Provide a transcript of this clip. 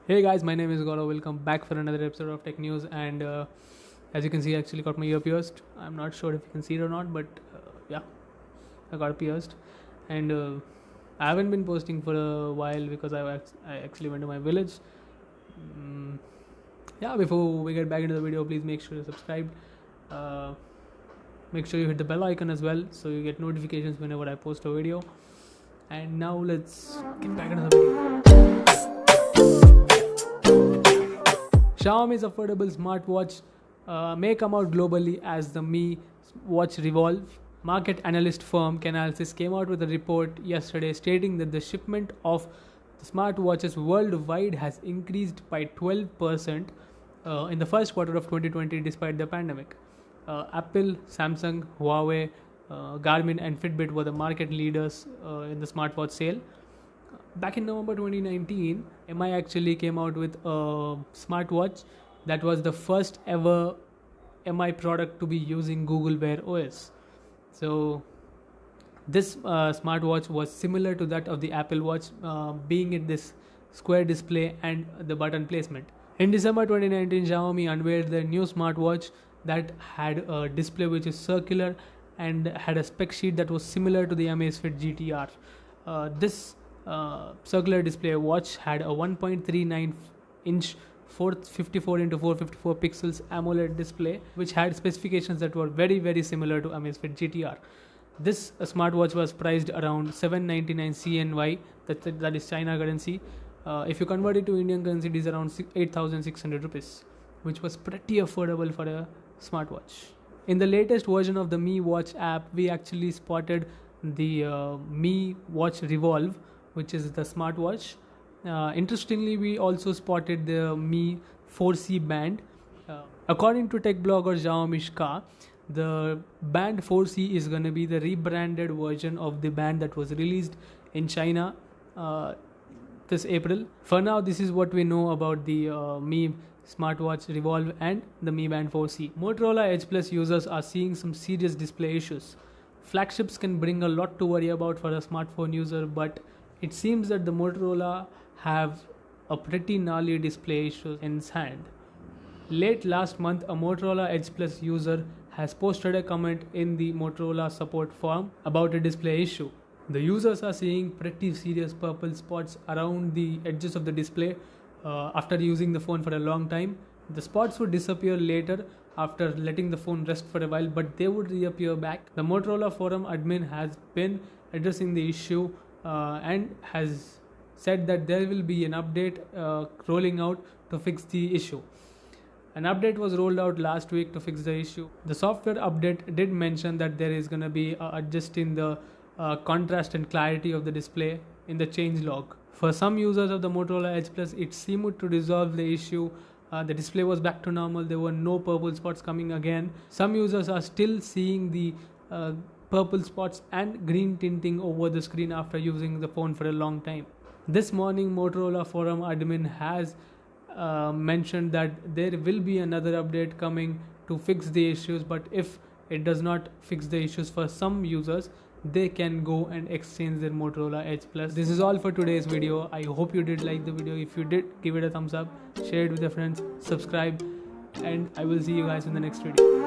Hey guys, my name is Gaurav. Welcome back for another episode of Tech News. And as you can see, I actually got my ear pierced. I'm not sure if you can see it or not, but yeah, I got pierced. And I haven't been posting for a while because I actually went to my village. Yeah, before we get back into the video, please make sure you're subscribed. Make sure you hit the bell icon as well so you get notifications whenever I post a video. And now let's get back into the video. Xiaomi's affordable smartwatch may come out globally as the Mi Watch Revolve. Market analyst firm Canalys came out with a report yesterday stating that the shipment of the smartwatches worldwide has increased by 12% in the first quarter of 2020 despite the pandemic. Apple, Samsung, Huawei, Garmin and Fitbit were the market leaders in the smartwatch sale. Back in November 2019, MI actually came out with a smartwatch that was the first ever MI product to be using Google Wear OS. So this smartwatch was similar to that of the Apple Watch, being in this square display and the button placement. In December 2019, Xiaomi unveiled their new smartwatch that had a display which is circular and had a spec sheet that was similar to the Amazfit GTR. This circular display watch had a 1.39 inch 454 into 454 pixels AMOLED display which had specifications that were very similar to Amazfit GTR. This smartwatch was priced around 799 CNY, that is China currency. If you convert it to Indian currency, it is around 8,600 rupees, which was pretty affordable for a smartwatch. In the latest version of the Mi Watch app, we actually spotted the Mi Watch Revolve, which is the smartwatch. Interestingly, we also spotted the Mi 4C band. According to tech blogger Xiaomi Shka, the band 4C is going to be the rebranded version of the band that was released in China this April. For now, this is what we know about the Mi smartwatch Revolve and the Mi Band 4C. Motorola Edge Plus users are seeing some serious display issues. Flagships can bring a lot to worry about for a smartphone user, but it seems that the Motorola have a pretty gnarly display issue in its hand. Late last month, a Motorola Edge Plus user has posted a comment in the Motorola support forum about a display issue. The users are seeing pretty serious purple spots around the edges of the display after using the phone for a long time. The spots would disappear later after letting the phone rest for a while, but they would reappear back. The Motorola forum admin has been addressing the issue and has said that there will be an update rolling out to fix the issue. An update was rolled out last week to fix the issue. The software update did mention that there is going to be adjusting the contrast and clarity of the display in the changelog. For some users of the Motorola Edge Plus, it seemed to resolve the issue. The display was back to normal. There were no purple spots coming again. Some users are still seeing the purple spots and green tinting over the screen after using the phone for a long time. This morning, Motorola forum admin has mentioned that there will be another update coming to fix the issues, but if it does not fix the issues for some users, they can go and exchange their Motorola Edge Plus. This is all for today's video. I hope you did like the video. If you did, give it a thumbs up, share it with your friends, subscribe, and I will see you guys in the next video.